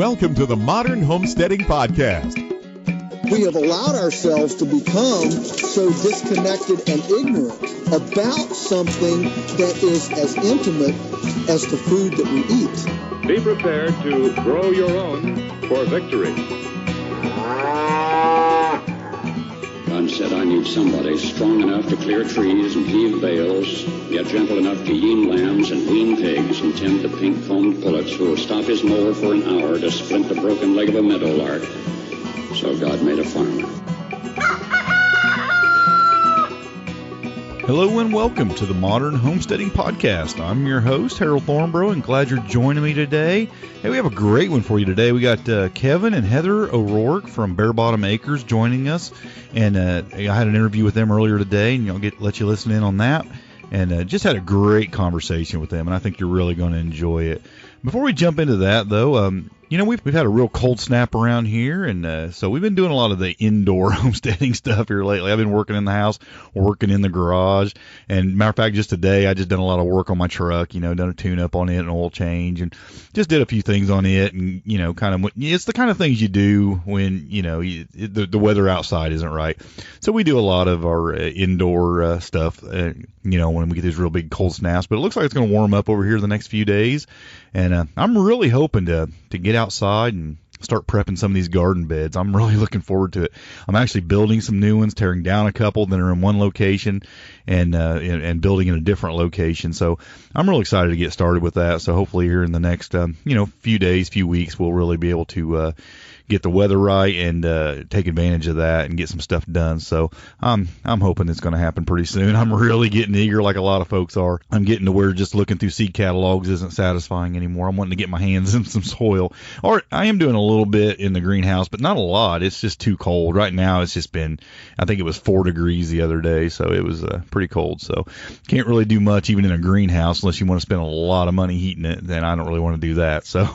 Welcome to the Modern Homesteading Podcast. We have allowed ourselves to become so disconnected and ignorant about something that is as intimate as the food that we eat. Be prepared to grow your own for victory. God said, I need somebody strong enough to clear trees and heave bales, yet gentle enough to yean lambs and wean pigs and tend the pink-combed pullets who will stop his mower for an hour to splint the broken leg of a meadowlark. So God made a farmer. Hello and welcome to the Modern Homesteading Podcast. I'm your host, Harold Thornborough, and glad you're joining me today. Hey, we have a great one for you today. We got Kevin and Heather O'Rourke from Bare Bottom Acres joining us, and I had an interview with them earlier today, and I'll let you listen in on that. And just had a great conversation with them, and I think you're really going to enjoy it. Before we jump into that, though, we've had a real cold snap around here, and so we've been doing a lot of the indoor homesteading stuff here lately. I've been working in the house, working in the garage, and matter of fact, just today I just done a lot of work on my truck. Done a tune-up on it, an oil change, and just did a few things on it, and it's the kind of things you do when the weather outside isn't right. So we do a lot of our indoor stuff, when we get these real big cold snaps. But it looks like it's going to warm up over here the next few days. And I'm really hoping to get outside and start prepping some of these garden beds. I'm really looking forward to it. I'm actually building some new ones, tearing down a couple that are in one location and building in a different location. So I'm really excited to get started with that. So hopefully here in the next few days, few weeks, we'll really be able to get the weather right and take advantage of that and get some stuff done. So I'm hoping it's going to happen pretty soon. I'm really getting eager, like a lot of folks are. I'm getting to where just looking through seed catalogs isn't satisfying anymore. I'm wanting to get my hands in some soil. Or I am doing a little bit in the greenhouse, but not a lot. It's just too cold. Right now it's just been, I think it was 4 degrees the other day, so it was pretty cold. So can't really do much even in a greenhouse unless you want to spend a lot of money heating it. Then I don't really want to do that. So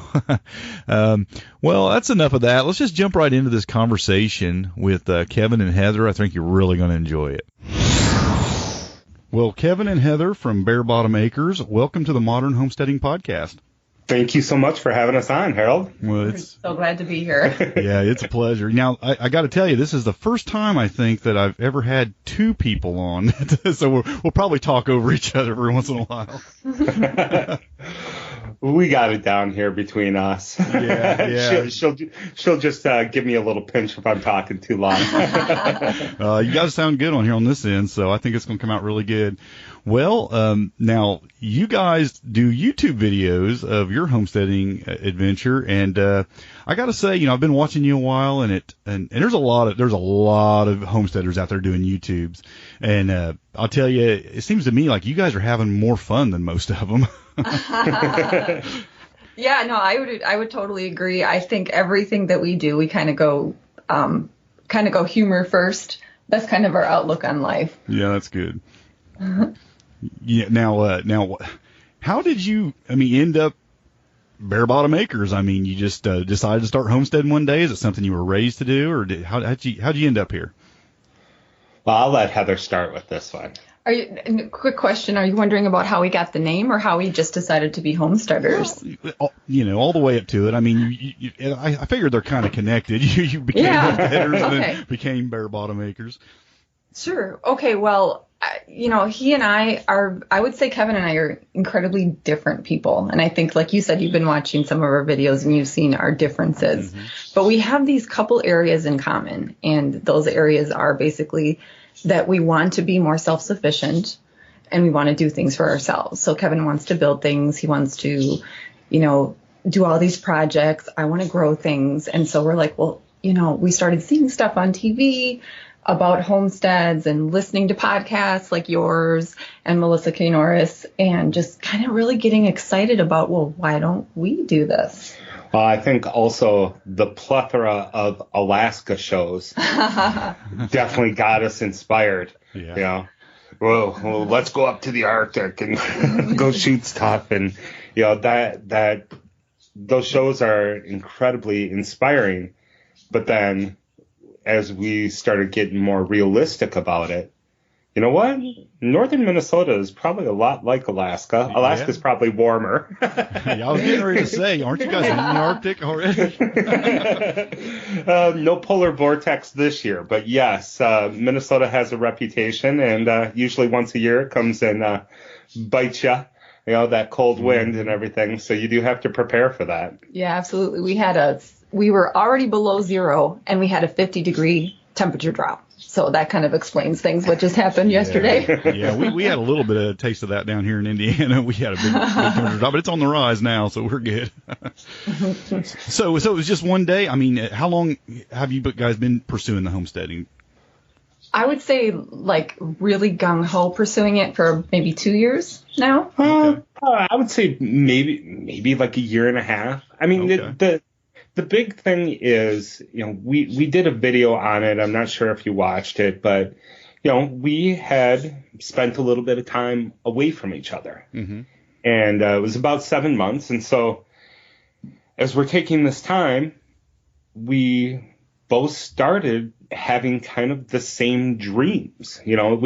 well, that's enough of that. Let's just jump right into this conversation with Kevin and Heather. I think you're really going to enjoy it. Well, Kevin and Heather from Bare Bottom Acres, welcome to the Modern Homesteading Podcast. Thank you so much for having us on, Harold. Well, We're so glad to be here. Yeah, it's a pleasure. Now, I got to tell you, this is the first time I think that I've ever had two people on, so we'll probably talk over each other every once in a while. We got it down here between us. Yeah. She'll just give me a little pinch if I'm talking too long. You guys sound good on here on this end, so I think it's going to come out really good. Well, now you guys do YouTube videos of your homesteading adventure, and I got to say, I've been watching you a while, and there's a lot of homesteaders out there doing YouTubes, and I'll tell you, it seems to me like you guys are having more fun than most of them. Yeah, no, I would totally agree. I think everything that we do, we kind of go humor first. That's kind of our outlook on life. Yeah, that's good. Yeah. Now, how did you? End up Bare Bottom Acres? You just decided to start homesteading one day. Is it something you were raised to do, or how'd you end up here? Well, I'll let Heather start with this one. Quick question. Are you wondering about how we got the name or how we just decided to be homesteaders? Well, all the way up to it. I figured they're kind of connected. You became homesteaders and then became Bare Bottom Acres. Sure. Okay. Well, he and I would say Kevin and I are incredibly different people. And I think, like you said, you've been watching some of our videos and you've seen our differences. Mm-hmm. But we have these couple areas in common. And those areas are basically that we want to be more self-sufficient and we want to do things for ourselves. So Kevin wants to build things. He wants to, do all these projects. I want to grow things. And so we're like, well, we started seeing stuff on TV about homesteads and listening to podcasts like yours and Melissa K. Norris and just kind of really getting excited about, well, why don't we do this? Well, I think also the plethora of Alaska shows definitely got us inspired. Yeah. Well, let's go up to the Arctic and go shoot stuff. And, that those shows are incredibly inspiring. But then as we started getting more realistic about it, you know what? Northern Minnesota is probably a lot like Alaska. Alaska's probably warmer. Yeah, I was getting ready to say, aren't you guys in the Arctic already? No polar vortex this year, but yes, Minnesota has a reputation, and usually once a year it comes and bites you. You know, that cold wind and everything. So you do have to prepare for that. Yeah, absolutely. We were already below zero, and we had a 50-degree temperature drop. So that kind of explains things, what just happened yesterday. Yeah, we had a little bit of a taste of that down here in Indiana. We had a big temperature drop, but it's on the rise now, so we're good. So it was just one day. I mean, how long have you guys been pursuing the homesteading? I would say like really gung-ho pursuing it for maybe 2 years now. I would say maybe like a year and a half. I mean, the big thing is, you know, we did a video on it. I'm not sure if you watched it, but, you know, we had spent a little bit of time away from each other. Mm-hmm. And it was about 7 months. And so as we're taking this time, we both started having kind of the same dreams. You know,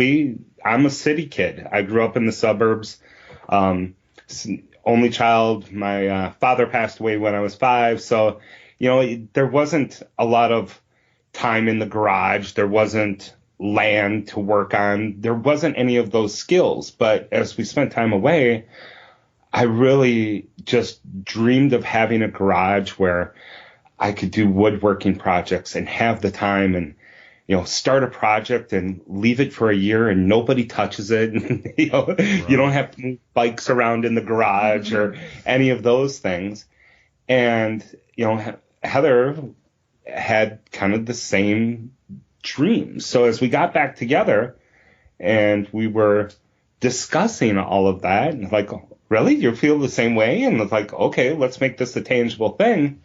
I'm a city kid. I grew up in the suburbs. Only child. My father passed away when I was 5. So, you know, there wasn't a lot of time in the garage. There wasn't land to work on. There wasn't any of those skills. But as we spent time away, I really just dreamed of having a garage where I could do woodworking projects and have the time and, you know, start a project and leave it for a year and nobody touches it. And, you know, right. You don't have to move bikes around in the garage or any of those things. And, you know, Heather had kind of the same dreams. So as we got back together and we were discussing all of that, and like, really? You feel the same way? And it's like, okay, let's make this a tangible thing.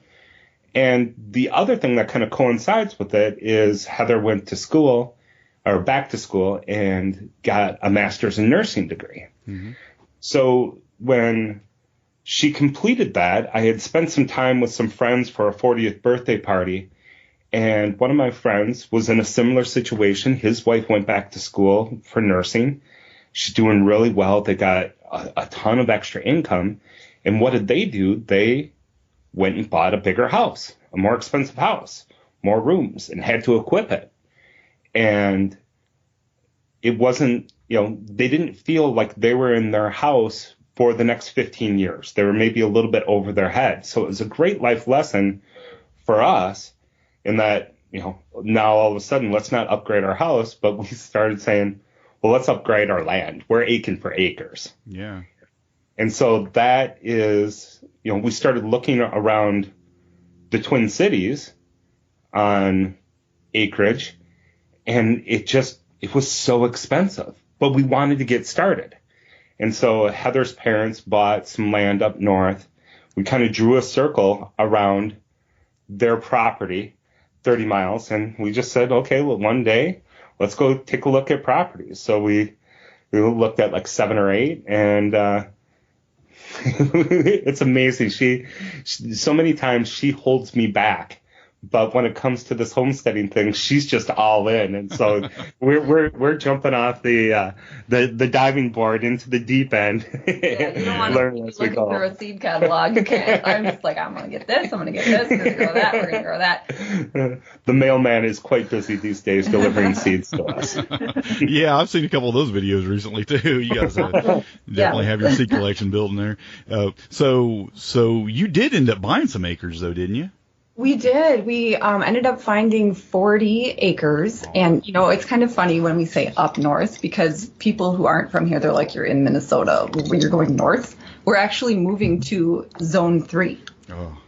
And the other thing that kind of coincides with it is Heather went to school or back to school and got a master's in nursing degree. Mm-hmm. So when she completed that, I had spent some time with some friends for a 40th birthday party. And one of my friends was in a similar situation. His wife went back to school for nursing. She's doing really well. They got a ton of extra income. And what did they do? They went and bought a bigger house, a more expensive house, more rooms, and had to equip it. And it wasn't, you know, they didn't feel like they were in their house for the next 15 years. They were maybe a little bit over their head. So it was a great life lesson for us in that, you know, now all of a sudden, let's not upgrade our house, but we started saying, well, let's upgrade our land. We're aching for acres. Yeah. And so that is, you know, we started looking around the Twin Cities on acreage, and it was so expensive, but we wanted to get started. And so Heather's parents bought some land up north. We kind of drew a circle around their property, 30 miles, and we just said, okay, well, one day, let's go take a look at properties. So we looked at like 7 or 8, and it's amazing. She so many times she holds me back, but when it comes to this homesteading thing, she's just all in. And so we're jumping off the diving board into the deep end. Yeah, you don't want to be looking through a seed catalog. You can't. I'm just like, I'm going to get this. I'm going to get this. We're going to grow that. We're going to grow that. The mailman is quite busy these days delivering seeds to us. Yeah, I've seen a couple of those videos recently too. You guys definitely have your seed collection building there. So you did end up buying some acres though, didn't you? We did. We ended up finding 40 acres. And, you know, it's kind of funny when we say up north because people who aren't from here, they're like, you're in Minnesota when you're going north. We're actually moving to zone 3. Oh.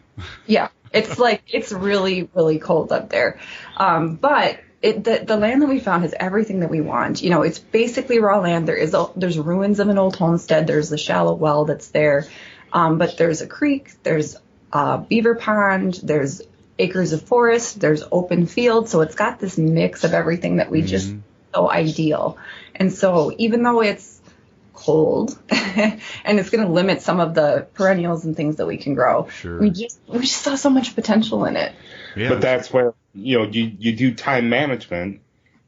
Yeah. It's like, it's really, really cold up there. But the land that we found has everything that we want. You know, it's basically raw land. There's ruins of an old homestead. There's the shallow well that's there. But there's a creek. There's beaver pond, there's acres of forest, there's open field, so it's got this mix of everything that we just so ideal. And so even though it's cold and it's going to limit some of the perennials and things that we can grow, sure. we just saw so much potential in it. Yeah. But that's where, you know, you do time management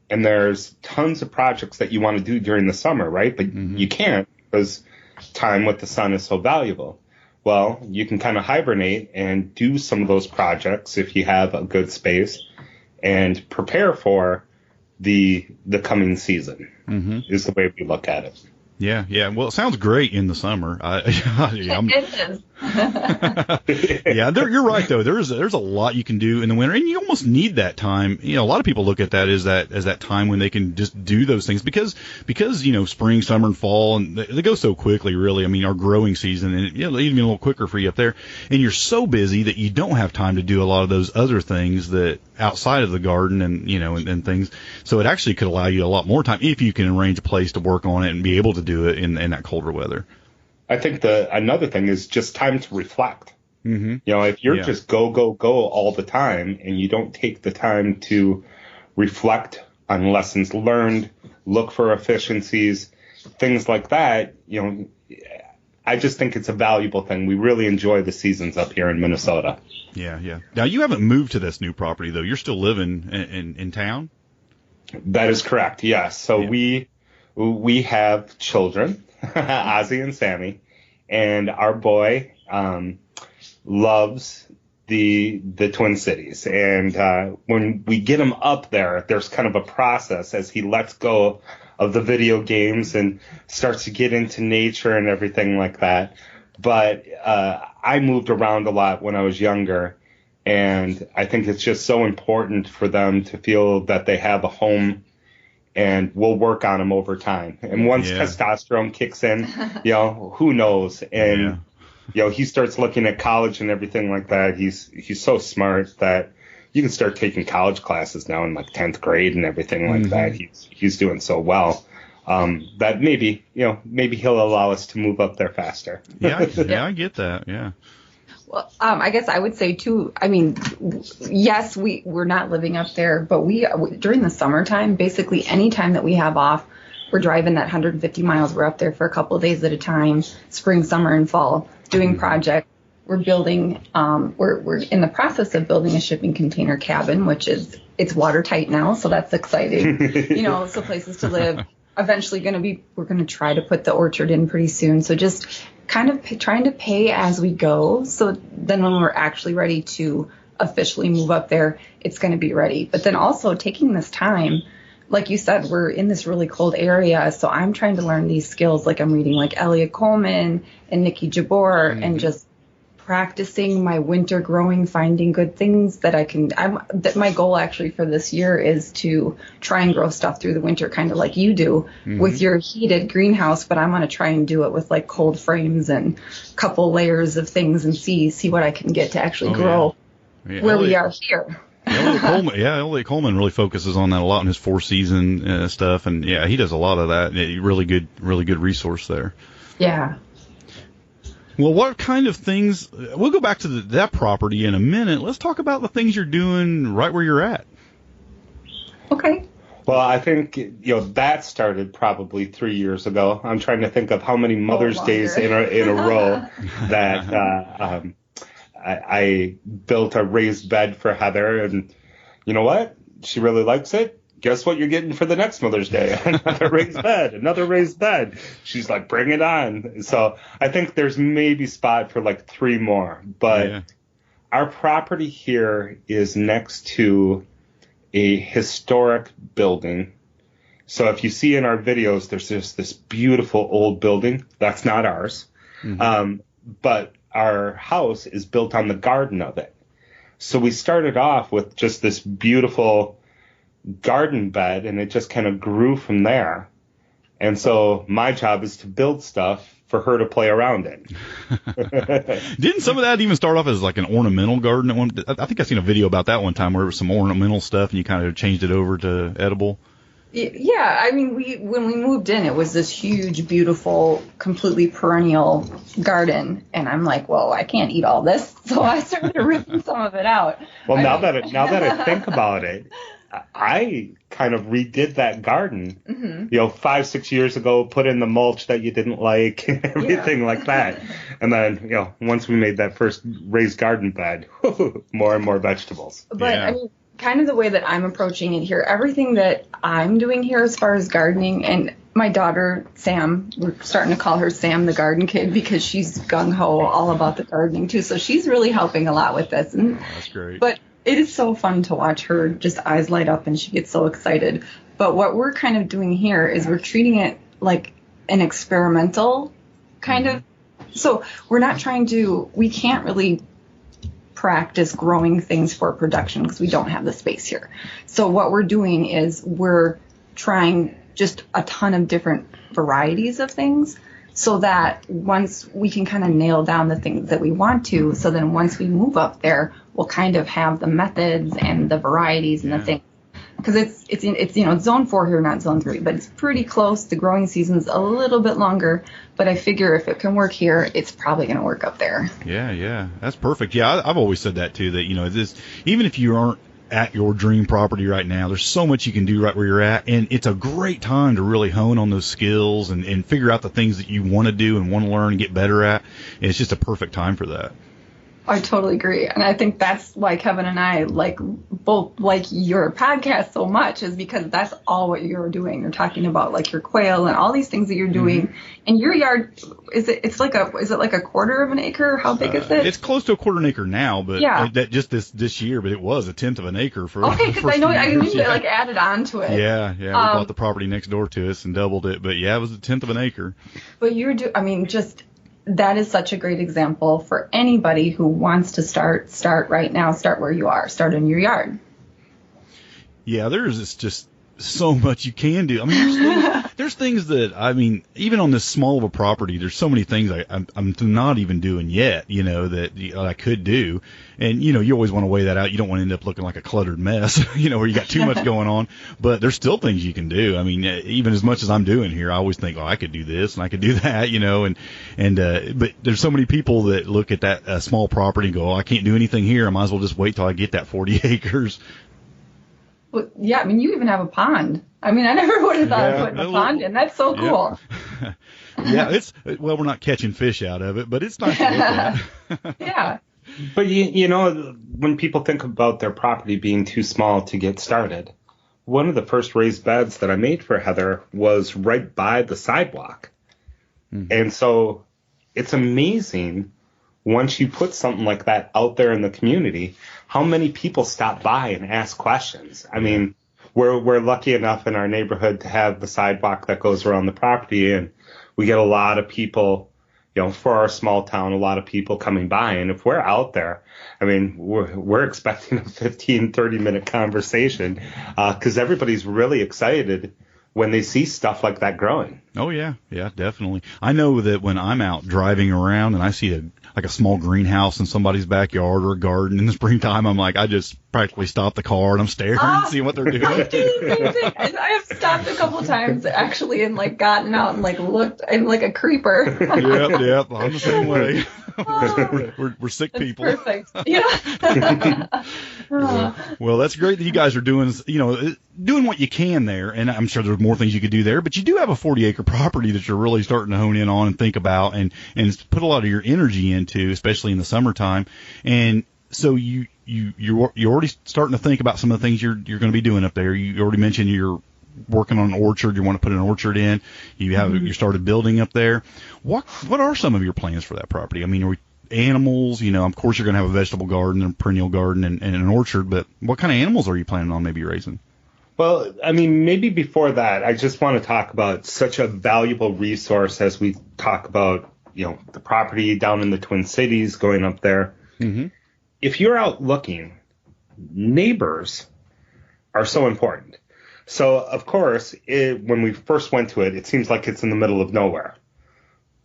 and there's tons of projects that you want to do during the summer, right? But you can't because time with the sun is so valuable. Well, you can kind of hibernate and do some of those projects if you have a good space and prepare for the coming season is the way we look at it. Yeah, yeah. Well, it sounds great in the summer. It is. Yeah, you're right though. There's a lot you can do in the winter, and you almost need that time. You know, a lot of people look at that as that time when they can just do those things because you know, spring, summer, and fall, and they go so quickly. Really, I mean, our growing season, and you know, even a little quicker for you up there. And you're so busy that you don't have time to do a lot of those other things that outside of the garden, and you know, and things. So it actually could allow you a lot more time if you can arrange a place to work on it and be able to do it in that colder weather. I think another thing is just time to reflect. You know, if you're just go all the time and you don't take the time to reflect on lessons learned, look for efficiencies, things like that, you know, I just think it's a valuable thing. We really enjoy the seasons up here in Minnesota. Yeah, yeah. Now, you haven't moved to this new property, though. You're still living in town? That is correct, yes. So we have children, Ozzy and Sammy, and our boy loves the Twin Cities. And when we get him up there, there's kind of a process as he lets go of the video games and starts to get into nature and everything like that. But I moved around a lot when I was younger, and I think it's just so important for them to feel that they have a home, and we'll work on them over time. And once testosterone kicks in, you know, who knows? And, you know, he starts looking at college and everything like that. He's so smart that you can start taking college classes now in like 10th grade and everything like that. He's doing so well that maybe he'll allow us to move up there faster. Yeah, I get that. Yeah. Well, I guess I would say too, I mean, yes, we're not living up there, but during the summertime, basically any time that we have off, we're driving that 150 miles. We're up there for a couple of days at a time, spring, summer, and fall, doing projects. We're building, we're in the process of building a shipping container cabin, it's watertight now. So that's exciting. You know, so places to live. Eventually we're going to try to put the orchard in pretty soon. So just kind of trying to pay as we go. So then when we're actually ready to officially move up there, it's going to be ready. But then also taking this time, like you said, we're in this really cold area. So I'm trying to learn these skills. Like I'm reading like Elliot Coleman and Nikki Jabor and just practicing my winter growing, finding good things that I can. That my goal actually for this year is to try and grow stuff through the winter, kind of like you do with your heated greenhouse. But I'm going to try and do it with like cold frames and a couple layers of things and see what I can get to actually grow where we are here. Elliot Coleman really focuses on that a lot in his 4-season stuff, and he does a lot of that. Really good resource there. Yeah. Well, what kind of things? We'll go back to that property in a minute. Let's talk about the things you're doing right where you're at. Okay. Well, I think that started probably 3 years ago. I'm trying to think of how many Mother's Days in a row that I built a raised bed for Heather, and you know what? She really likes it. Guess what you're getting for the next Mother's Day? Another raised bed. She's like, bring it on. So I think there's maybe spot for like 3 more. But our property here is next to a historic building. So if you see in our videos, there's just this beautiful old building. That's not ours. But our house is built on the garden of it. So we started off with just this beautiful garden bed, and it just kind of grew from there. And so my job is to build stuff for her to play around in. Didn't some of that even start off as like an ornamental garden? I think I seen a video about that one time where it was some ornamental stuff and you kind of changed it over to edible. Yeah, I mean, when we moved in, it was this huge, beautiful, completely perennial garden, and I'm like, well, I can't eat all this, so I started ripping some of it out. Well, now that I think about it, I kind of redid that garden, 5-6 years ago, put in the mulch that you didn't like, everything like that, and then once we made that first raised garden bed, more and more vegetables. But I mean, kind of the way that I'm approaching it here, everything that I'm doing here as far as gardening, and my daughter, Sam, we're starting to call her Sam the garden kid because she's gung-ho all about the gardening too. So she's really helping a lot with this. And, that's great. But it is so fun to watch her just eyes light up and she gets so excited. But what we're kind of doing here is we're treating it like an experimental kind of. So we're not we can't really practice growing things for production because we don't have the space here. So what we're doing is we're trying just a ton of different varieties of things so that once we can kind of nail down the things that we want to, so then once we move up there, we'll kind of have the methods and the varieties and the things. Because it's zone 4 here, not zone 3, but it's pretty close. The growing season's a little bit longer, but I figure if it can work here, it's probably going to work up there. Yeah, that's perfect. Yeah, I've always said that too, that, even if you aren't at your dream property right now, there's so much you can do right where you're at, and it's a great time to really hone on those skills and figure out the things that you want to do and want to learn and get better at. And it's just a perfect time for that. I totally agree. And I think that's why Kevin and I both like your podcast so much, is because that's all what you're doing. You're talking about like your quail and all these things that you're doing. And your yard, is it like a quarter of an acre? How big is it? It's close to a quarter an acre now, but that just this year, but it was a tenth of an acre for. Okay, because I knew they added on to it. Yeah. We bought the property next door to us and doubled it, but yeah, it was a tenth of an acre. But that is such a great example for anybody who wants to start right now. Start where you are. Start in your yard. Yeah, there's just so much you can do. I mean, there's things that, even on this small of a property, there's so many things I'm not even doing yet, that I could do. And, you always want to weigh that out. You don't want to end up looking like a cluttered mess, where you got too much going on. But there's still things you can do. I mean, even as much as I'm doing here, I always think, I could do this and I could do that, but there's so many people that look at that small property and go, I can't do anything here. I might as well just wait till I get that 40 acres. Well, yeah, you even have a pond. I never would have thought of putting a pond in. That's so cool. Yeah, we're not catching fish out of it, but it's nice to look at. Yeah. But, when people think about their property being too small to get started, one of the first raised beds that I made for Heather was right by the sidewalk. Mm-hmm. And so it's amazing once you put something like that out there in the community, how many people stop by and ask questions. We're lucky enough in our neighborhood to have the sidewalk that goes around the property, and we get a lot of people, for our small town, a lot of people coming by. And if we're out there, we're expecting a 15, 30-minute conversation because everybody's really excited when they see stuff like that growing. Oh, yeah, definitely. I know that when I'm out driving around and I see a small greenhouse in somebody's backyard or a garden in the springtime, I'm like, I just practically stop the car and I'm staring and see what they're doing. I do the same thing. I have stopped a couple times actually and gotten out and looked. I'm like a creeper. Yep. I'm the same way. We're sick That's people. Perfect. Yeah. Well, that's great that you guys are doing what you can there, and I'm sure there's more things you could do there. But you do have a 40-acre property that you're really starting to hone in on and think about, and put a lot of your energy into, especially in the summertime. And so you're already starting to think about some of the things you're going to be doing up there. You already mentioned you're working on an orchard. You want to put an orchard in. You started building up there. What are some of your plans for that property? Are animals? Of course you're going to have a vegetable garden and a perennial garden and an orchard, but what kind of animals are you planning on maybe raising? Well, maybe before that, I just want to talk about such a valuable resource as we talk about, the property down in the Twin Cities, going up there. Mm-hmm. If you're out looking, neighbors are so important. So, of course, when we first went to it, it seems like it's in the middle of nowhere.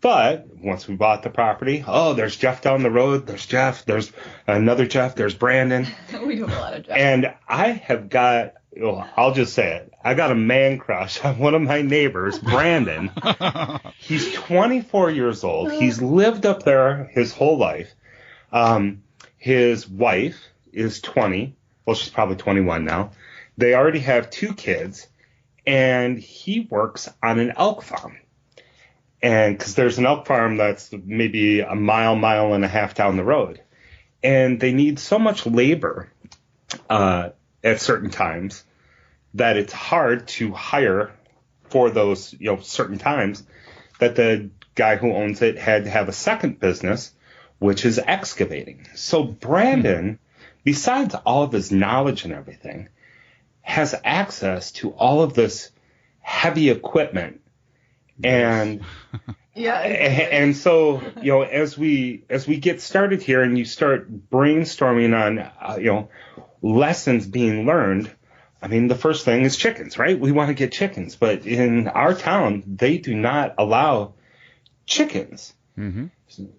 But once we bought the property, there's Jeff down the road. There's Jeff. There's another Jeff. There's Brandon. We do a lot of Jeff. And I have got, I'll just say it, I got a man crush on one of my neighbors, Brandon. He's 24 years old. He's lived up there his whole life. His wife is 20. Well, she's probably 21 now. They already have 2 kids, and he works on an elk farm. And because there's an elk farm that's maybe a mile and a half down the road. And they need so much labor at certain times that it's hard to hire for those, certain times, that the guy who owns it had to have a second business, which is excavating. So Brandon, besides all of his knowledge and everything, has access to all of this heavy equipment. And and so, as we get started here and you start brainstorming on, lessons being learned, I mean, the first thing is chickens, right? We want to get chickens, but in our town, they do not allow chickens. Mm-hmm.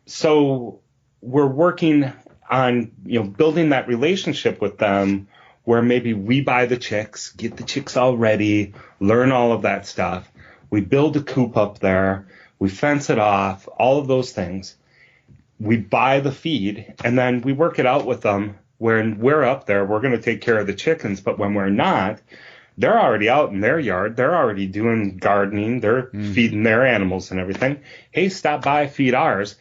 So we're working on, building that relationship with them where maybe we buy the chicks, get the chicks all ready, learn all of that stuff. We build a coop up there. We fence it off, all of those things. We buy the feed, and then we work it out with them. When we're up there, we're going to take care of the chickens. But when we're not, they're already out in their yard. They're already doing gardening. They're feeding their animals and everything. Hey, stop by, feed ours.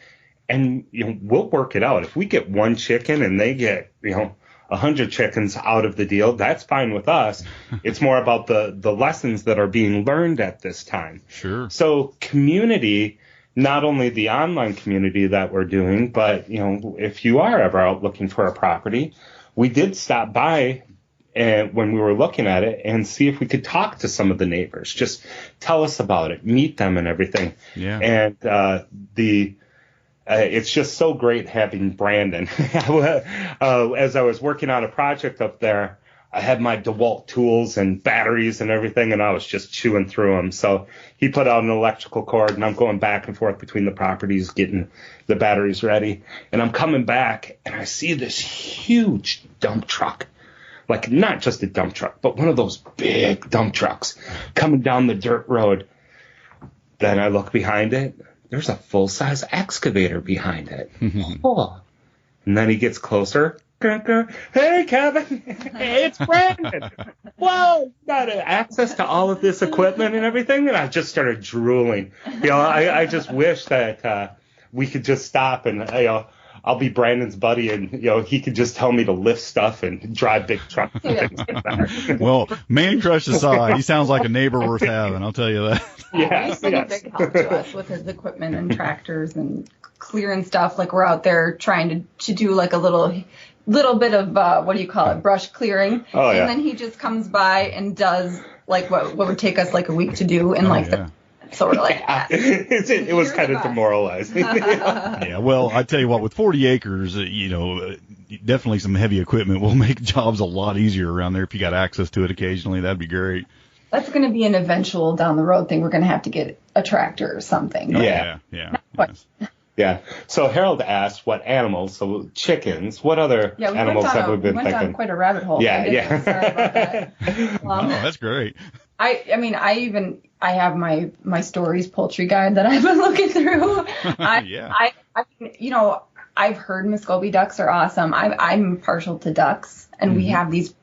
And we'll work it out. If we get one chicken and they get 100 chickens out of the deal, that's fine with us. It's more about the lessons that are being learned at this time. Sure. So community, not only the online community that we're doing, but if you are ever out looking for a property, we did stop by when we were looking at it and see if we could talk to some of the neighbors. Just tell us about it, meet them and everything. Yeah. And it's just so great having Brandon. As I was working on a project up there, I had my DeWalt tools and batteries and everything, and I was just chewing through them. So he put out an electrical cord, and I'm going back and forth between the properties, getting the batteries ready. And I'm coming back, and I see this huge dump truck, like not just a dump truck, but one of those big dump trucks coming down the dirt road. Then I look behind it. There's a full-size excavator behind it. Oh. And then he gets closer. Hey, Kevin. Hey, it's Brandon. Whoa, got access to all of this equipment and everything. And I just started drooling. I just wish that we could just stop and, I'll be Brandon's buddy, and he could just tell me to lift stuff and drive big trucks. Well, man crush aside, he sounds like a neighbor worth having. I'll tell you that. He's been a big help to us with his equipment and tractors and clearing stuff. Like we're out there trying to do like a little bit of brush clearing. Oh, yeah. And then he just comes by and does like what would take us like a week to do in So we're like, it was kind of demoralizing. Yeah, well, I tell you what, with 40 acres, definitely some heavy equipment will make jobs a lot easier around there if you got access to it occasionally. That'd be great. That's going to be an eventual down the road thing. We're going to have to get a tractor or something. Yeah. Yes. Yeah. So Harold asked what animals, so chickens, what other animals have we been thinking? We went down quite a rabbit hole. Yeah. Sorry about that. That's great. I have my stories poultry guide that I've been looking through. I've heard Muscovy ducks are awesome. I'm partial to ducks, and we have these.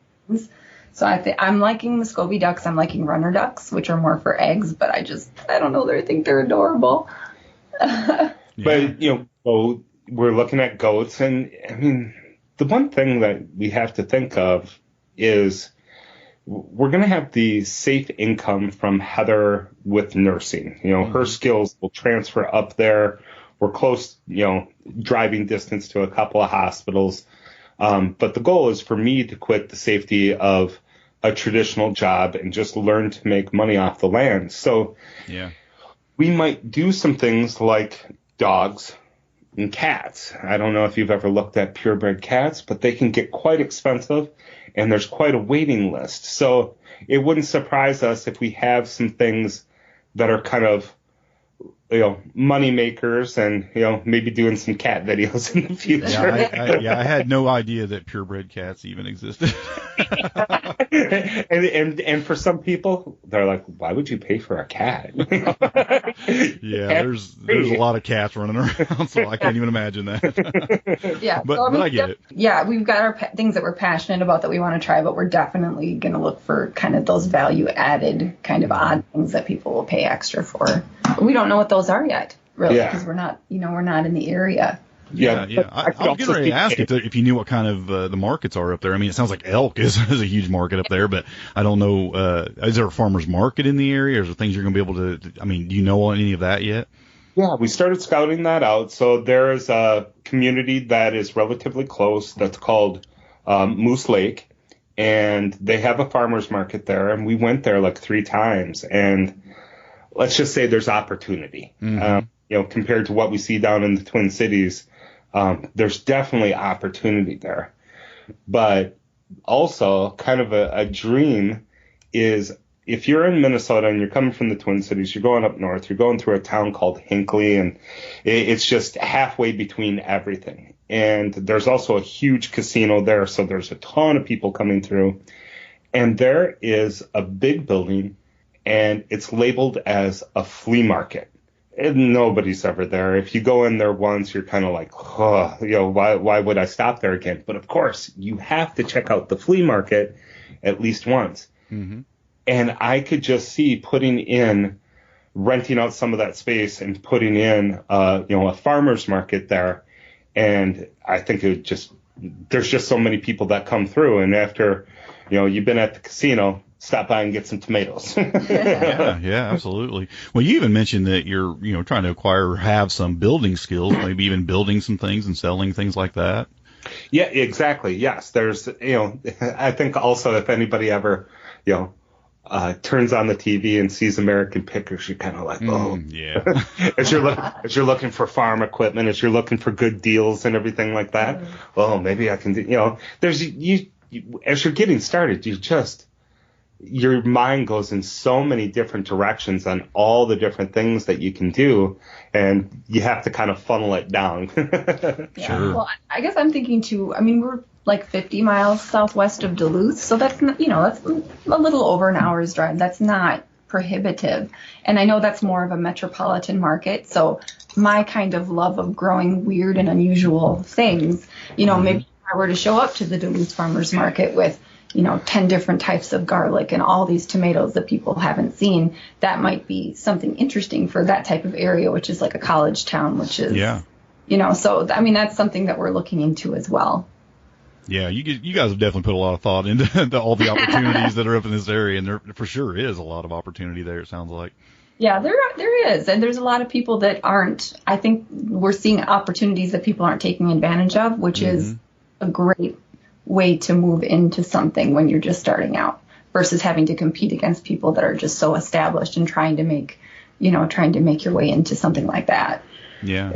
So I'm liking Muscovy ducks. I'm liking runner ducks, which are more for eggs, but I don't know. I think they're adorable. But, we're looking at goats, and I mean, the one thing that we have to think of is we're going to have the safe income from Heather with nursing. Her skills will transfer up there. We're close, driving distance to a couple of hospitals. But the goal is for me to quit the safety of a traditional job and just learn to make money off the land. So we might do some things like dogs and cats. I don't know if you've ever looked at purebred cats, but they can get quite expensive, and there's quite a waiting list. So it wouldn't surprise us if we have some things that are kind of, money makers, and, maybe doing some cat videos in the future. I had no idea that purebred cats even existed. and for some people, they're like, why would you pay for a cat? There's a lot of cats running around, so I can't even imagine that. Yeah, but I get it. Yeah, we've got our things that we're passionate about that we want to try, but we're definitely going to look for kind of those value added kind of odd things that people will pay extra for. We don't know what those are yet, really, because we're not in the area. Yeah. I was getting ready to ask if you knew what kind of the markets are up there. I mean, it sounds like elk is a huge market up there, but I don't know. Is there a farmer's market in the area? Or is there things you're going to be able to? I mean, do you know any of that yet? Yeah, we started scouting that out. So there is a community that is relatively close that's called Moose Lake, and they have a farmer's market there. And we went there like 3 times, and let's just say there's opportunity. Compared to what we see down in the Twin Cities, there's definitely opportunity there. But also kind of a dream is if you're in Minnesota and you're coming from the Twin Cities, you're going up north, you're going through a town called Hinckley, and it's just halfway between everything. And there's also a huge casino there, so there's a ton of people coming through. And there is a big building, and it's labeled as a flea market. And nobody's ever there. If you go in there once, you're kind of like, why would I stop there again? But of course, you have to check out the flea market at least once. Mm-hmm. And I could just see renting out some of that space and putting in, a farmer's market there. And I think there's just so many people that come through. And after, you've been at the casino, stop by and get some tomatoes. Yeah, absolutely. Well, you even mentioned that you're, trying to acquire or have some building skills, maybe even building some things and selling things like that. Yeah, exactly. Yes. There's, I think also if anybody ever, turns on the TV and sees American Pickers, you're kind of like, yeah. as you're looking for farm equipment, as you're looking for good deals and everything like that. Well, maybe I can do, as you're getting started, your mind goes in so many different directions on all the different things that you can do, and you have to kind of funnel it down. Sure. Well, I guess I'm thinking too, we're like 50 miles southwest of Duluth, so that's, that's a little over an hour's drive. That's not prohibitive. And I know that's more of a metropolitan market, so my kind of love of growing weird and unusual things, maybe if I were to show up to the Duluth Farmers Market with 10 different types of garlic and all these tomatoes that people haven't seen, that might be something interesting for that type of area, which is like a college town, which is, so, that's something that we're looking into as well. Yeah, you guys have definitely put a lot of thought into all the opportunities that are up in this area, and there for sure is a lot of opportunity there, it sounds like. Yeah, there is. And there's a lot of people that I think we're seeing opportunities that people aren't taking advantage of, which is a great way to move into something when you're just starting out versus having to compete against people that are just so established and trying to make your way into something like that. Yeah.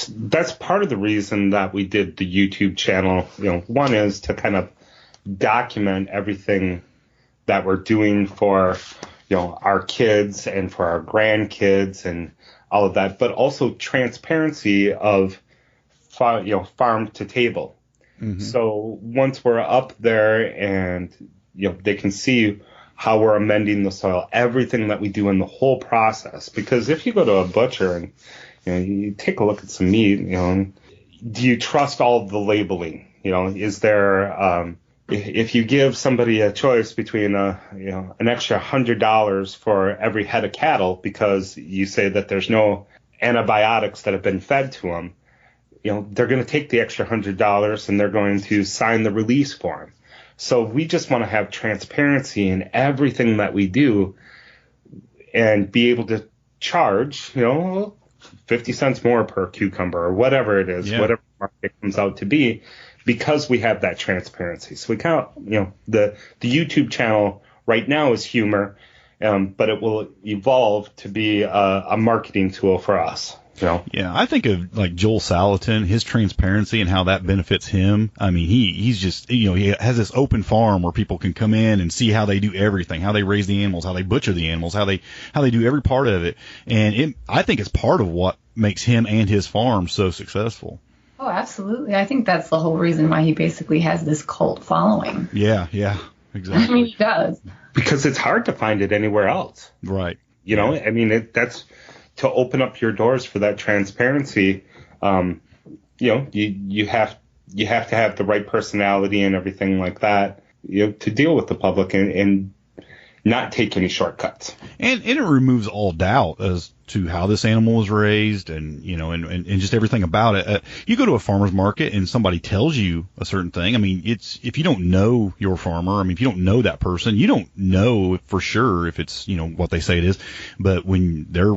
That's part of the reason that we did the YouTube channel. One is to kind of document everything that we're doing for, our kids and for our grandkids and all of that, but also transparency of, farm to table. Mm-hmm. So once we're up there and, they can see how we're amending the soil, everything that we do in the whole process. Because if you go to a butcher and, you take a look at some meat, do you trust all of the labeling? Is there, if you give somebody a choice between an extra $100 for every head of cattle because you say that there's no antibiotics that have been fed to them, they're going to take the extra $100 and they're going to sign the release form. So we just want to have transparency in everything that we do and be able to charge, 50 cents more per cucumber or whatever it is, whatever the market comes out to be, because we have that transparency. So we kind of, the YouTube channel right now is humor, but it will evolve to be a marketing tool for us. Yeah, I think of like Joel Salatin, his transparency and how that benefits him. He's just, he has this open farm where people can come in and see how they do everything, how they raise the animals, how they butcher the animals, how they do every part of it. And I think it's part of what makes him and his farm so successful. Oh, absolutely. I think that's the whole reason why he basically has this cult following. Yeah, exactly. He does. Because it's hard to find it anywhere else. Right. That's to open up your doors for that transparency. You have to have the right personality and everything like that, to deal with the public and not take any shortcuts. And it removes all doubt as to how this animal was raised and, and just everything about it. You go to a farmer's market and somebody tells you a certain thing. I mean, if you don't know your farmer, if you don't know that person, you don't know for sure if it's, what they say it is. But when they're,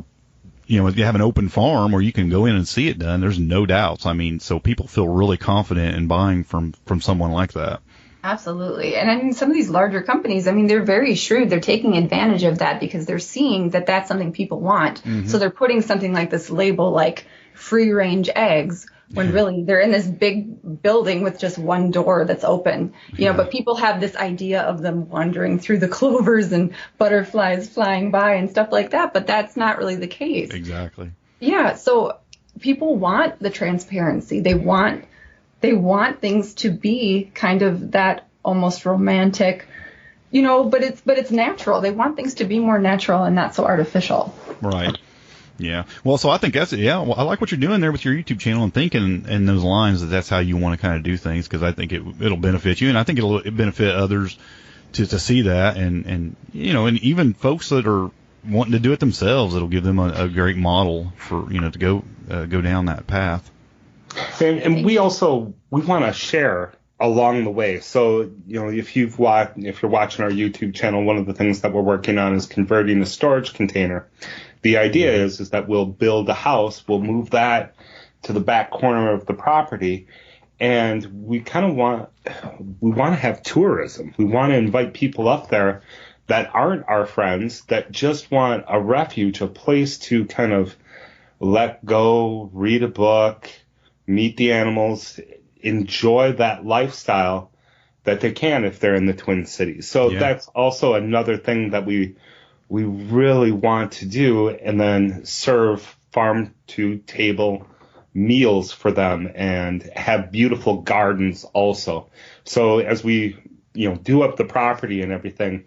if you have an open farm where you can go in and see it done, there's no doubts. So people feel really confident in buying from someone like that. Absolutely. And some of these larger companies, they're very shrewd. They're taking advantage of that because they're seeing that that's something people want. Mm-hmm. So they're putting something like this label like free range eggs when really they're in this big building with just one door that's open. But people have this idea of them wandering through the clovers and butterflies flying by and stuff like that. But that's not really the case. Exactly. Yeah. So people want the transparency. They want things to be kind of that almost romantic, but it's natural. They want things to be more natural and not so artificial. Right. Yeah. Well, so I think I like what you're doing there with your YouTube channel and thinking in those lines that's how you want to kind of do things, because I think it'll benefit you, and I think it'll benefit others to see that, and even folks that are wanting to do it themselves, it'll give them a great model for to go down that path. And we want to share along the way. So, if you're watching our YouTube channel, one of the things that we're working on is converting a storage container. The idea is that we'll build a house, we'll move that to the back corner of the property, and we kind of want to have tourism. We want to invite people up there that aren't our friends, that just want a refuge, a place to kind of let go, read a book, meet the animals, enjoy that lifestyle that they can if they're in the Twin Cities. So that's also another thing that we really want to do, and then serve farm to table meals for them and have beautiful gardens also. So as we do up the property and everything,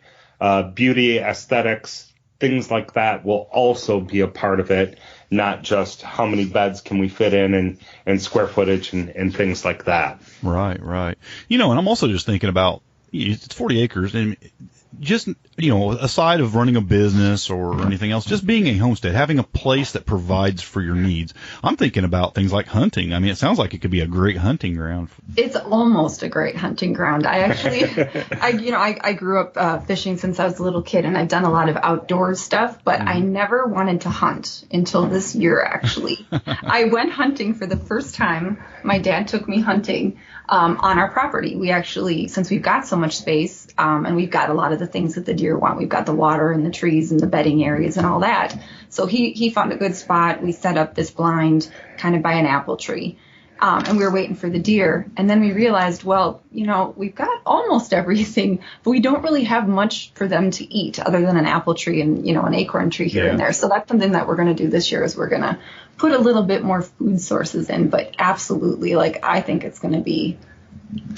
beauty, aesthetics, things like that will also be a part of it, not just how many beds can we fit in and square footage and things like that. Right. And I'm also just thinking about, it's 40 acres, and just, aside of running a business or anything else, just being a homestead, having a place that provides for your needs. I'm thinking about things like hunting. It sounds like it could be a great hunting ground. It's almost a great hunting ground. I actually, I grew up fishing since I was a little kid, and I've done a lot of outdoors stuff, but I never wanted to hunt until this year, actually. I went hunting for the first time. My dad took me hunting on our property. We actually, since we've got so much space, and we've got a lot of the things that the deer want, we've got the water and the trees and the bedding areas and all that. So he found a good spot. We set up this blind kind of by an apple tree, and we were waiting for the deer. And then we realized, we've got almost everything, but we don't really have much for them to eat other than an apple tree and, an acorn tree here and there. So that's something that we're going to do this year, is we're going to put a little bit more food sources in. But absolutely, I think it's going to be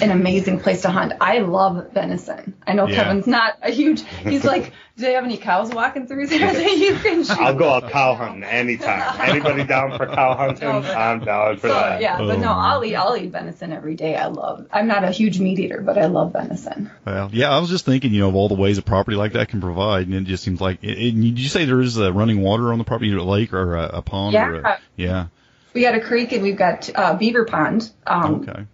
an amazing place to hunt. I love venison. I know Kevin's not a huge, he's like, do they have any cows walking through there that you can shoot? I'll go out cow hunting anytime. Anybody down for cow hunting? I'm down for that. Yeah, but no, I'll eat venison every day. I'm not a huge meat eater, but I love venison. Well, yeah, I was just thinking, of all the ways a property like that can provide, and it just seems like, did you say there is running water on the property, a lake or a pond? Yeah. We got a creek, and we've got beaver pond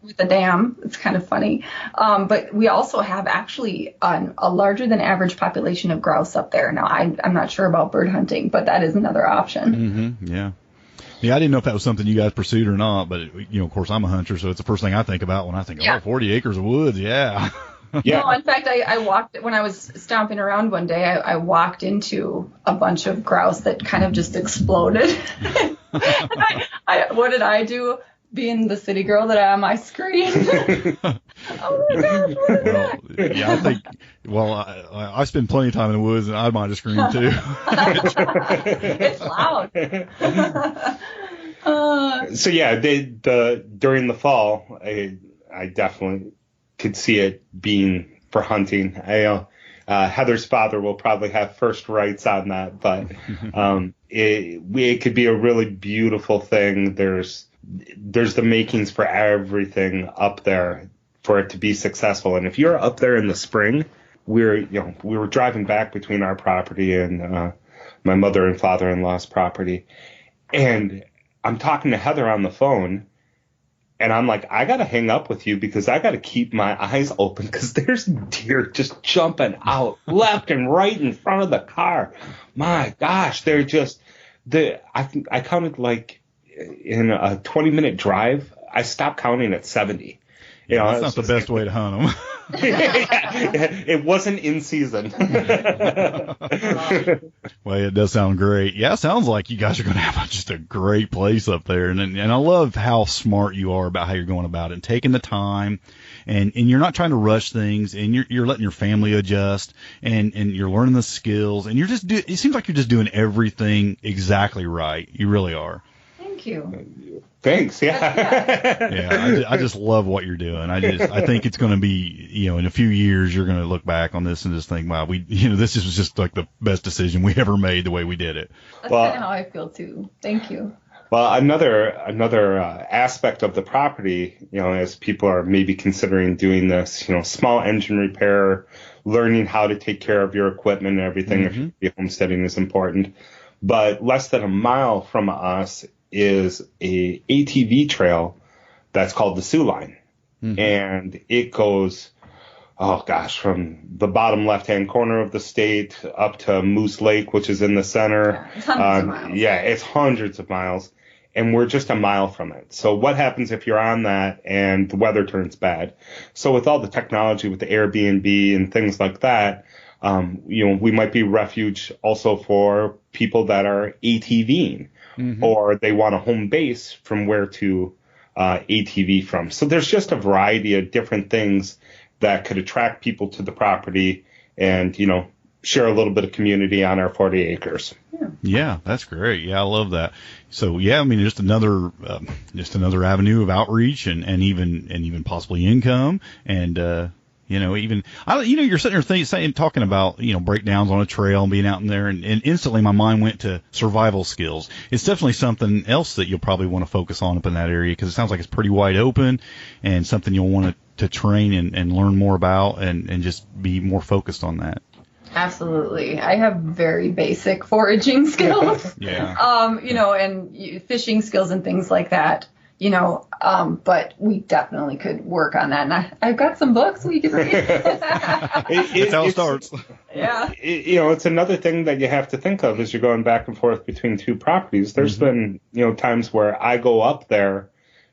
with a dam. It's kind of funny. But we also have actually a larger than average population of grouse up there. Now, I'm not sure about bird hunting, but that is another option. Mm-hmm. Yeah. Yeah, I didn't know if that was something you guys pursued or not, but, of course, I'm a hunter, so it's the first thing I think about when I think, 40 acres of woods, yeah. No, in fact, I walked, when I was stomping around one day, I walked into a bunch of grouse that kind of just exploded. What did I do? Being the city girl that I am, I screamed. Oh my gosh, what is that? Yeah, I think, I spend plenty of time in the woods, and I might have screamed too. It's loud. So yeah, during the fall, I definitely could see it being for hunting. Heather's father will probably have first rights on that, but it could be a really beautiful thing. There's the makings for everything up there for it to be successful. And if you're up there in the spring, we were driving back between our property and my mother and father-in-law's property, and I'm talking to Heather on the phone, and I'm like, I got to hang up with you because I got to keep my eyes open because there's deer just jumping out left and right in front of the car. My gosh, they're just I counted like in a 20-minute drive. I stopped counting at 70. That's not the best way to hunt them. It wasn't in season. Well, it does sound great. Yeah, it sounds like you guys are going to have just a great place up there. And I love how smart you are about how you're going about it and taking the time. And you're not trying to rush things, and you're letting your family adjust, and you're learning the skills. And it seems like you're just doing everything exactly right. You really are. Thank you. Thanks. Yeah. Yeah. I just love what you're doing. I think it's going to be, in a few years, you're going to look back on this and just think, wow, this was just like the best decision we ever made the way we did it. That's kind of how I feel too. Thank you. Well, another aspect of the property, as people are maybe considering doing this, small engine repair, learning how to take care of your equipment and everything, if homesteading is important. But less than a mile from us is a ATV trail that's called the Sioux Line. And it goes, from the bottom left-hand corner of the state up to Moose Lake, which is in the center. Yeah, it's hundreds of miles. Yeah, it's hundreds of miles. And we're just a mile from it. So what happens if you're on that and the weather turns bad? So with all the technology, with the Airbnb and things like that, we might be refuge also for people that are ATVing, or they want a home base from where to ATV from. So there's just a variety of different things that could attract people to the property and, share a little bit of community on our 40 acres. Yeah, that's great. Yeah, I love that. So yeah, just another avenue of outreach and even possibly income and you're sitting there talking about, breakdowns on a trail and being out in there, and instantly my mind went to survival skills. It's definitely something else that you'll probably want to focus on up in that area because it sounds like it's pretty wide open and something you'll want to train and learn more about and just be more focused on that. Absolutely. I have very basic foraging skills. Yeah. And fishing skills and things like that. But we definitely could work on that. And I've got some books we could read. That's how it starts. Yeah. It's another thing that you have to think of as you're going back and forth between two properties. There's been, times where I go up there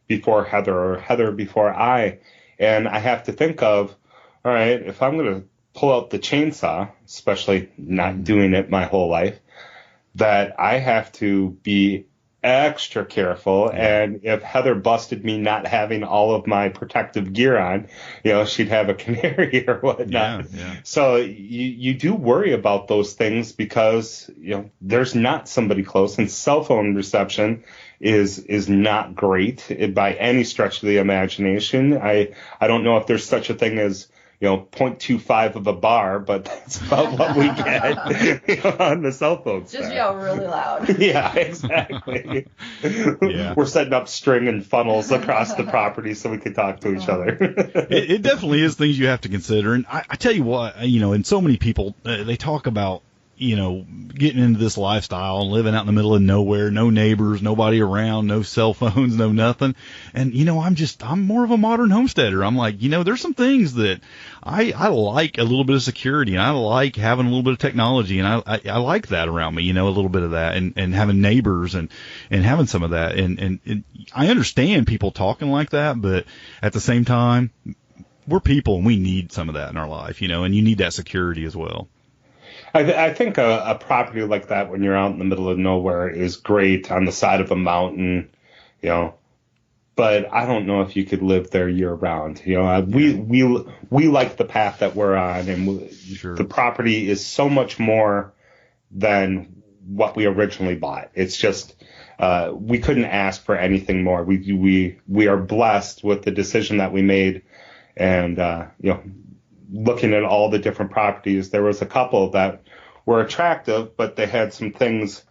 before Heather or Heather before I, and I have to think of, all right, if I'm going to pull out the chainsaw, especially not doing it my whole life, that I have to be extra careful. And if Heather busted me not having all of my protective gear on, she'd have a canary or whatnot. Yeah. So you do worry about those things because, there's not somebody close, and cell phone reception is not great by any stretch of the imagination. I don't know if there's such a thing as 0.25 of a bar, but that's about what we get on the cell phone. Just yell really loud. Yeah, exactly. Yeah. We're setting up string and funnels across the property so we can talk to each other. It definitely is things you have to consider. And I tell you what, and so many people, they talk about, getting into this lifestyle and living out in the middle of nowhere, no neighbors, nobody around, no cell phones, no nothing. And, I'm more of a modern homesteader. I'm like, there's some things that I like a little bit of security, and I like having a little bit of technology, and I like that around me, a little bit of that, and having neighbors and having some of that. And I understand people talking like that, but at the same time, we're people and we need some of that in our life, and you need that security as well. I think a property like that when you're out in the middle of nowhere is great on the side of a mountain, but I don't know if you could live there year round. We like the path that we're on, and the property is so much more than what we originally bought. It's just we couldn't ask for anything more. We are blessed with the decision that we made, and looking at all the different properties, there was a couple that were attractive, but they had some things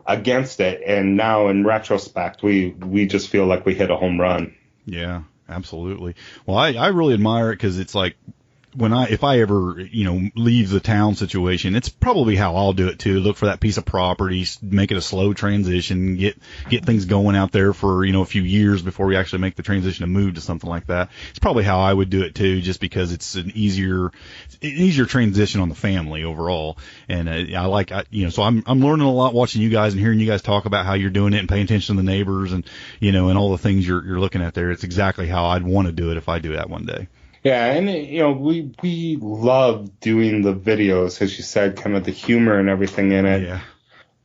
against it. And now in retrospect, we just feel like we hit a home run. Yeah, absolutely. Well, I really admire it because it's like, if I ever, leave the town situation, it's probably how I'll do it too. Look for that piece of property, make it a slow transition, get things going out there for, a few years before we actually make the transition to move to something like that. It's probably how I would do it too, just because it's an easier transition on the family overall. And so I'm learning a lot watching you guys and hearing you guys talk about how you're doing it and paying attention to the neighbors and, and all the things you're looking at there. It's exactly how I'd want to do it if I do that one day. Yeah, and we love doing the videos, as you said, kind of the humor and everything in it. Yeah.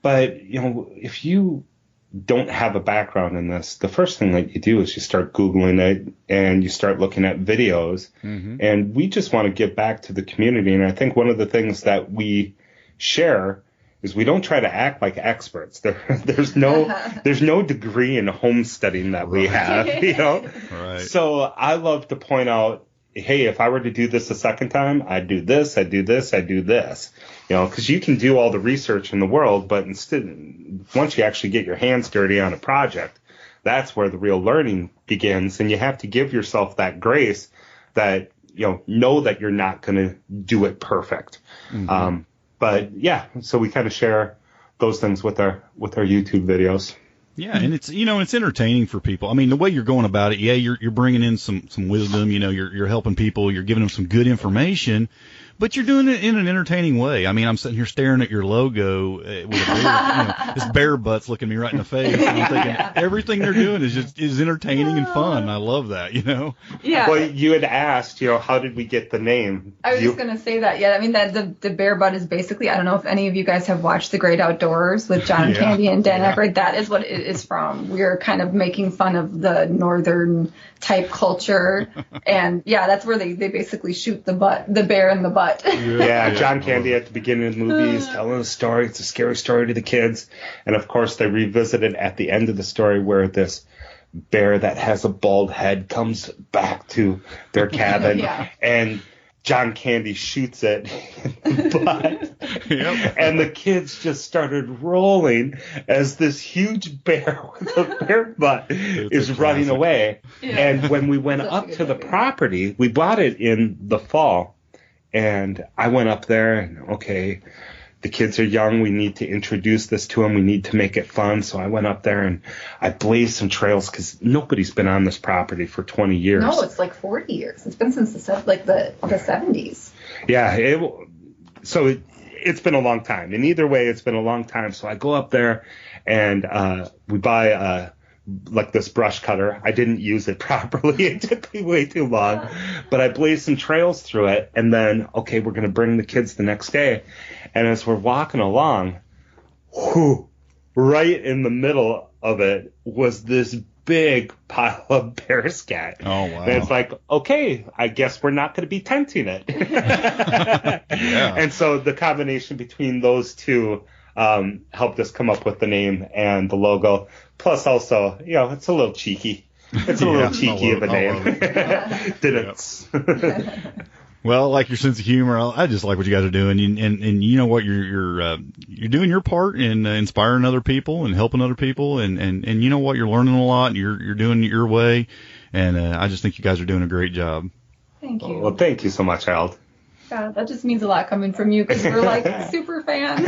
But if you don't have a background in this, the first thing that you do is you start Googling it and you start looking at videos. Mm-hmm. And we just want to give back to the community. And I think one of the things that we share is we don't try to act like experts. There's no degree in homesteading that we have, Right. So I love to point out, hey, if I were to do this a second time, I'd do this, I'd do this, I'd do this. Because you can do all the research in the world, but instead, once you actually get your hands dirty on a project, that's where the real learning begins. And you have to give yourself that grace that, know that you're not going to do it perfect. Mm-hmm. But yeah, so we kind of share those things with our YouTube videos. Yeah, and it's it's entertaining for people. I mean, the way you're going about it, yeah, you're bringing in some wisdom. You're helping people. You're giving them some good information, but you're doing it in an entertaining way. I mean, I'm sitting here staring at your logo with a bear, this bear butt's looking me right in the face, and I'm thinking everything they're doing is entertaining and fun. I love that. Yeah. Well, you had asked, how did we get the name? I was just going to say that. Yeah, I mean, that the bear butt is basically, I don't know if any of you guys have watched The Great Outdoors with John Candy and Dan Aykroyd. That is what it is from. We're kind of making fun of the northern type culture. And yeah, that's where they basically shoot the bear in the butt. Yeah, John Candy at the beginning of the movie is telling a story. It's a scary story to the kids. And of course, they revisit it at the end of the story where this bear that has a bald head comes back to their cabin. And John Candy shoots it in the butt. Yep. And the kids just started rolling as this huge bear with a bear butt is running away. Yeah. And when we went up to the property, we bought it in the fall. And I went up there and, okay, the kids are young. We need to introduce this to them. We need to make it fun. So I went up there and I blazed some trails because nobody's been on this property for 20 years. No, it's like 40 years. It's been since the 70s. Yeah. It's been a long time. And either way, it's been a long time. So I go up there and we buy this brush cutter. I didn't use it properly. It took me way too long. But I blazed some trails through it. And then, okay, we're going to bring the kids the next day. And as we're walking along, right in the middle of it was this big pile of bear scat. Oh, wow. And it's like, okay, I guess we're not going to be tenting it. Yeah. And so the combination between those two helped us come up with the name and the logo. Plus also, it's a little cheeky. It's a little cheeky of a name. Didn't. Well, I like your sense of humor. I just like what you guys are doing, and you know what, you're doing your part in inspiring other people and helping other people, and you know what, you're learning a lot. And you're doing it your way, and I just think you guys are doing a great job. Thank you. Well, thank you so much, Harold. God, that just means a lot coming from you because we're like super fans.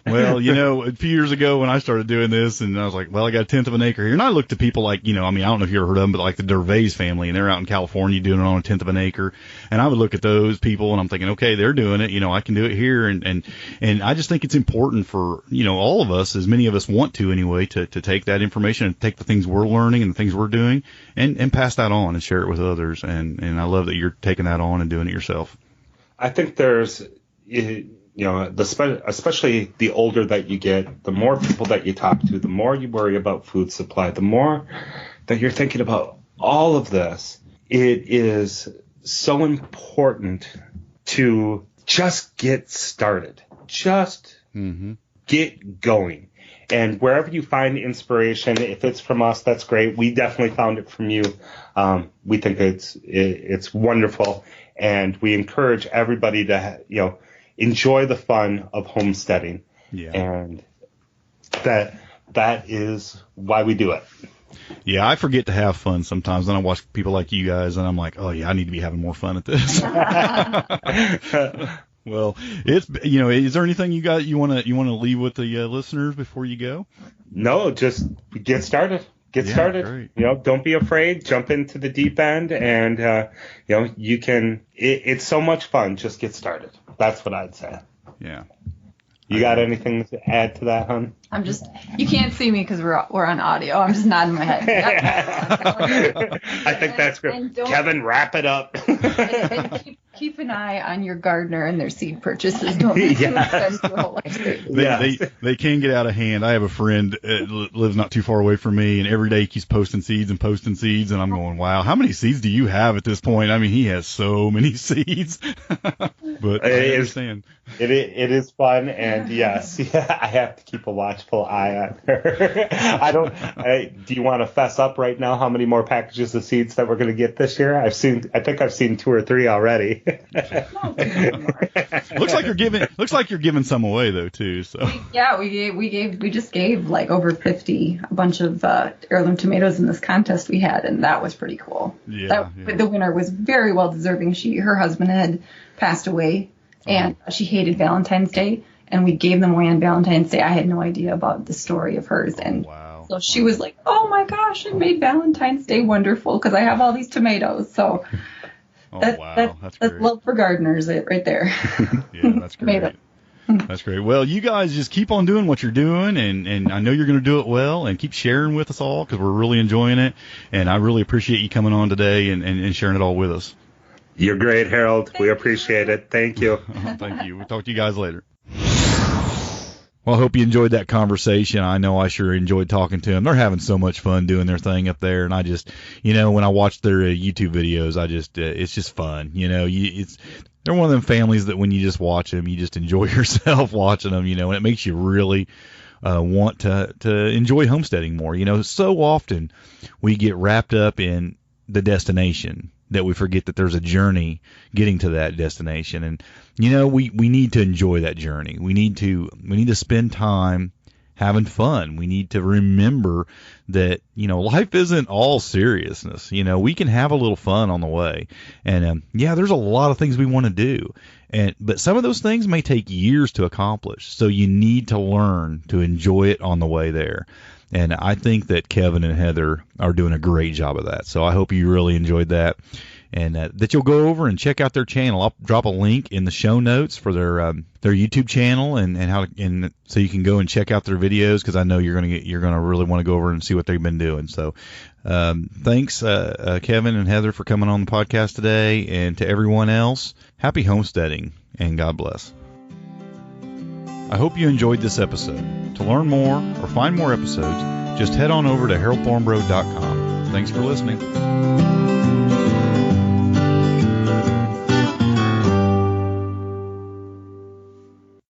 Well, a few years ago when I started doing this, and I was like, well, I got a tenth of an acre here, and I looked at people like, I don't know if you ever heard of them, but like the Dervais family, and they're out in California doing it on a tenth of an acre, and I would look at those people, and I'm thinking, okay, they're doing it, I can do it here, and I just think it's important for all of us, as many of us want to anyway, to take that information and take the things we're learning and the things we're doing, and pass that on and share it with others, and I love that you're taking that on and doing it yourself. I think there's, especially the older that you get, the more people that you talk to, the more you worry about food supply, the more that you're thinking about all of this. It is so important to just get started, just get going. And wherever you find inspiration, if it's from us, that's great. We definitely found it from you. We think it's wonderful. And we encourage everybody to, enjoy the fun of homesteading. Yeah. And that is why we do it. Yeah, I forget to have fun sometimes. Then I watch people like you guys, and I'm like, oh yeah, I need to be having more fun at this. Well, it's is there anything you want to leave with the listeners before you go? No, just get started. Get started. Great. Don't be afraid. Jump into the deep end, and you can. It's so much fun. Just get started. That's what I'd say. Yeah. You got anything to add to that, hon? You can't see me because we're on audio. I'm just nodding my head. Yep. I think that's great. Kevin, wrap it up. and keep an eye on your gardener and their seed purchases. Don't make them spend your whole life. They can get out of hand. I have a friend lives not too far away from me, and every day he keeps posting seeds, and I'm going, wow, how many seeds do you have at this point? I mean, he has so many seeds. But I understand. It is fun, and yes, I have to keep a watchful eye on her. Do you want to fess up right now how many more packages of seeds that we're going to get this year? I think I've seen 2 or 3 already. Looks like you're giving some away though too. So we just gave like over 50 a bunch of heirloom tomatoes in this contest we had, and that was pretty cool. The winner was very well deserving. Her husband had passed away, and she hated Valentine's Day, and we gave them away on Valentine's Day. I had no idea about the story of hers, and so she was like, "Oh my gosh, it made Valentine's Day wonderful because I have all these tomatoes." So. That's great. Love for gardeners right there. Yeah, that's great. That's great. Well, you guys just keep on doing what you're doing, and I know you're going to do it well, and keep sharing with us all because we're really enjoying it, and I really appreciate you coming on today and sharing it all with us. You're great, Harold. We appreciate it. Thank you. Thank you. We'll talk to you guys later. Well, I hope you enjoyed that conversation. I know I sure enjoyed talking to them. They're having so much fun doing their thing up there, and I just, when I watch their YouTube videos, it's just fun. They're one of them families that when you just watch them, you just enjoy yourself watching them. And it makes you really want to enjoy homesteading more. So often we get wrapped up in the destination that we forget that there's a journey getting to that destination. And, we need to enjoy that journey. We need to spend time having fun. We need to remember that, life isn't all seriousness. We can have a little fun on the way. And, there's a lot of things we want to do. But some of those things may take years to accomplish. So you need to learn to enjoy it on the way there. And I think that Kevin and Heather are doing a great job of that. So I hope you really enjoyed that, and that you'll go over and check out their channel. I'll drop a link in the show notes for their YouTube channel and so you can go and check out their videos, because I know you're gonna really want to go over and see what they've been doing. So thanks Kevin and Heather for coming on the podcast today, and to everyone else, happy homesteading and God bless. I hope you enjoyed this episode. To learn more or find more episodes, just head on over to haroldthornbrough.com. Thanks for listening.